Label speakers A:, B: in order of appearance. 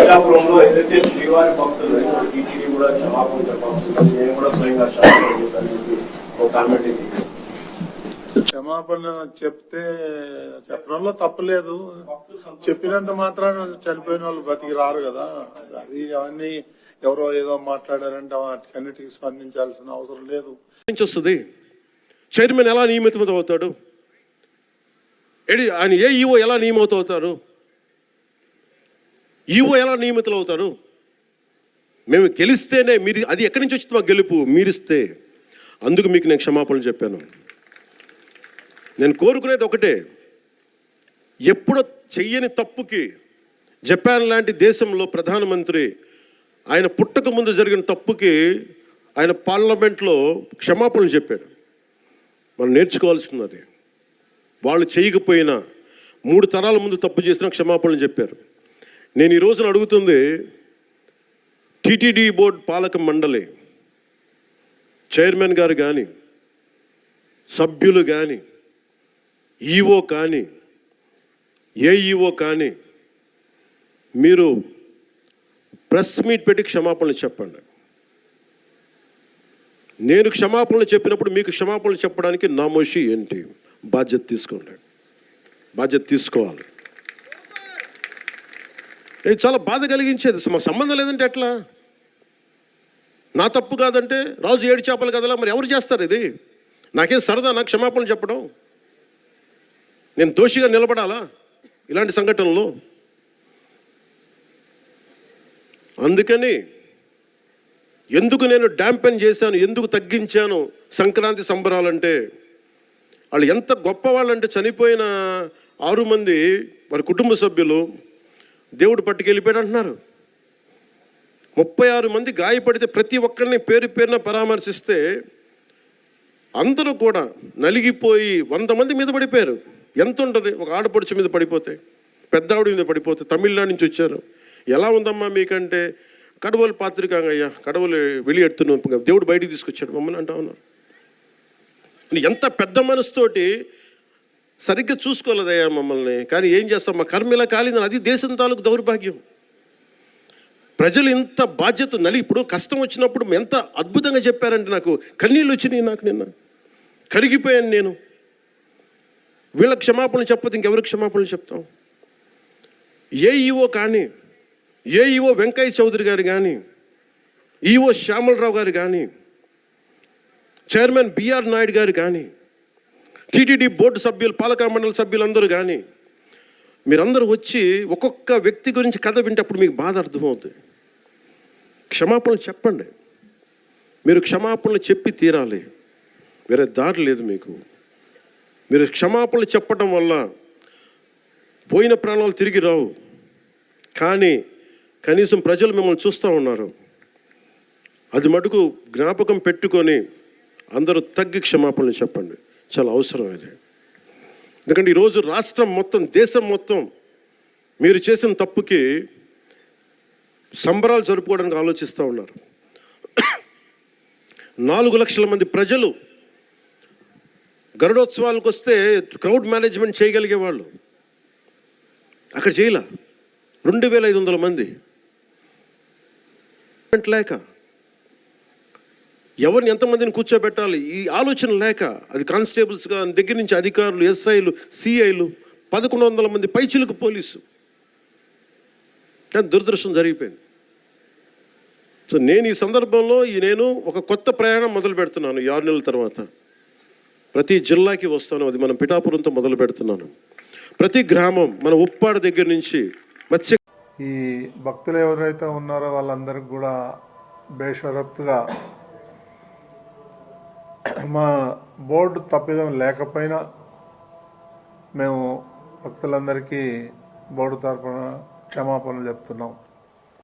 A: పిఠాపురంలో ఏదైతే శ్రీవారి భక్తులు టీటీడీ కూడా క్షమాపణ చెప్పాల్సింది, నేను కూడా స్వయంగా క్షమాపణ చెప్పాను ఒక కామెంట్ ఇది.
B: క్షమాపణ చెప్పడంలో తప్పలేదు. చెప్పినంత మాత్రాన చనిపోయిన వాళ్ళు బతికి రారు కదా. అది అవన్నీ ఎవరో ఏదో మాట్లాడారంటే వాటికన్నిటికీ స్పందించాల్సిన అవసరం లేదు.
C: వస్తుంది చైర్మన్ ఎలా నియమితం అవుతాడు, ఆయన ఏ ఈవో ఎలా నియమితం అవుతారు, ఈవో ఎలా నియమితులు అవుతారు? మేము గెలిస్తేనే మీరు, అది ఎక్కడి నుంచి వచ్చింది మాకు గెలుపు? మీరిస్తే. అందుకు మీకు నేను క్షమాపణలు చెప్పాను. నేను కోరుకునేది ఒకటే, ఎప్పుడో చెయ్యని తప్పుకి జపాన్ లాంటి దేశంలో ప్రధానమంత్రి ఆయన పుట్టక ముందు జరిగిన తప్పుకి ఆయన పార్లమెంట్లో క్షమాపణలు చెప్పాడు. మనం నేర్చుకోవాల్సింది అది. వాళ్ళు చేయకపోయినా 3 తరాల ముందు తప్పు చేసినా క్షమాపణలు చెప్పారు. నేను ఈ రోజున అడుగుతుంది, టీటీడీ బోర్డు పాలక మండలి చైర్మన్ గారు కానీ, సభ్యులు కానీ, ఈవో కానీ, ఏఈఓ కానీ, మీరు ప్రెస్ మీట్ పెట్టి క్షమాపణలు చెప్పండి. నేను క్షమాపణలు చెప్పినప్పుడు మీకు క్షమాపణలు చెప్పడానికి నామోషి ఏంటి? బాధ్యత తీసుకోండి, బాధ్యత తీసుకోవాలి. ఇది చాలా బాధ కలిగించేది. మాకు సంబంధం లేదంటే ఎట్లా? నా తప్పు కాదంటే రాజు 7 చేపలు కదలా, మరి ఎవరు చేస్తారు ఇది? నాకేం సరదా నాకు క్షమాపణలు చెప్పడం? నేను దోషిగా నిలబడాలా ఇలాంటి సంఘటనలో? అందుకని ఎందుకు నేను డాంపెన్ చేశాను, ఎందుకు తగ్గించాను సంక్రాంతి సంబరాలంటే, వాళ్ళు ఎంత గొప్పవాళ్ళంటే చనిపోయిన 6 మంది వారి కుటుంబ సభ్యులు దేవుడు పట్టుకెళ్ళిపోయాడు అంటున్నారు. 36 మంది గాయపడితే ప్రతి ఒక్కరిని పేరు పేరున పరామర్శిస్తే అందరూ కూడా నలిగిపోయి 100 మంది మీద పడిపోయారు. ఎంత ఉంటుంది ఒక ఆడపడుచు మీద పడిపోతే, పెద్ద ఆవిడ మీద పడిపోతే? తమిళనాడు నుంచి వచ్చారు. ఎలా ఉందమ్మా మీకంటే, కడవలు పాత్రికాంగయ్యా, కడవలు వెళ్ళి దేవుడు బయటికి తీసుకొచ్చాడు మమ్మల్ని అంటా ఉన్నారు. ఎంత పెద్ద మనసుతోటి సరిగ్గా చూసుకోలేదయ్యా మమ్మల్ని, కానీ ఏం చేస్తాం, మా కర్మ ఇలా కాలిందని. అది దేశం తాలూకు దౌర్భాగ్యం. ప్రజలు ఇంత బాధ్యత ఇప్పుడు కష్టం వచ్చినప్పుడు ఎంత అద్భుతంగా చెప్పారంటే నాకు కన్నీళ్ళు వచ్చినాయి. నాకు నిన్న కరిగిపోయాను నేను. వీళ్ళకి క్షమాపణలు చెప్పదు ఇంకెవరికి క్షమాపణలు చెప్తాం? ఏఈఓ కానీ, ఏఈఓ వెంకయ్య చౌదరి గారు కానీ, ఈఓ శ్యామలరావు గారు కానీ, చైర్మన్ బిఆర్ నాయుడు గారు కానీ, టీటీడీ బోర్డు సభ్యులు, పాలక మండలి సభ్యులందరూ కానీ, మీరందరూ వచ్చి ఒక్కొక్క వ్యక్తి గురించి కథ వింటప్పుడు మీకు బాధ అర్థమవుతుంది. క్షమాపణలు చెప్పండి. మీరు క్షమాపణలు చెప్పి తీరాలి, వేరే దారి లేదు మీకు. మీరు క్షమాపణలు చెప్పడం వల్ల పోయిన ప్రాణాలు తిరిగి రావు, కానీ కనీసం ప్రజలు మిమ్మల్ని చూస్తూ ఉన్నారు. అది మటుకు జ్ఞాపకం పెట్టుకొని అందరూ తగ్గి క్షమాపణలు చెప్పండి. చాలా అవసరం ఇది. ఎందుకంటే ఈరోజు రాష్ట్రం మొత్తం, దేశం మొత్తం మీరు చేసిన తప్పుకి సంబరాలు జరుపుకోవడానికి ఆలోచిస్తూ ఉన్నారు. 4 లక్షల మంది ప్రజలు గరుడోత్సవాలకు వస్తే క్రౌడ్ మేనేజ్మెంట్ చేయగలిగే వాళ్ళు అక్కడ చేయలే. 2500 మంది లేక, ఎవరిని ఎంతమందిని కూర్చోబెట్టాలి ఈ ఆలోచన లేక, అది కానిస్టేబుల్స్గా దగ్గర నుంచి అధికారులు, ఎస్ఐలు, సిఐలు, 1100 మంది పైచిలకు పోలీసు. కానీ దురదృష్టం జరిగిపోయింది. సో నేను ఈ సందర్భంలో నేను ఒక కొత్త ప్రయాణం మొదలు పెడుతున్నాను. 6 నెలల తర్వాత ప్రతి జిల్లాకి వస్తాను. అది మనం పిఠాపురంతో మొదలు పెడుతున్నాను. ప్రతి గ్రామం, మన ఉప్పాడ దగ్గర నుంచి మత్స్య,
B: ఈ భక్తులు ఎవరైతే ఉన్నారో వాళ్ళందరికీ కూడా బేషరత్తుగా మా బోర్డు తప్పిదం లేకపోయినా మేము భక్తులందరికీ బోర్డు తరపున క్షమాపణలు చెప్తున్నాం.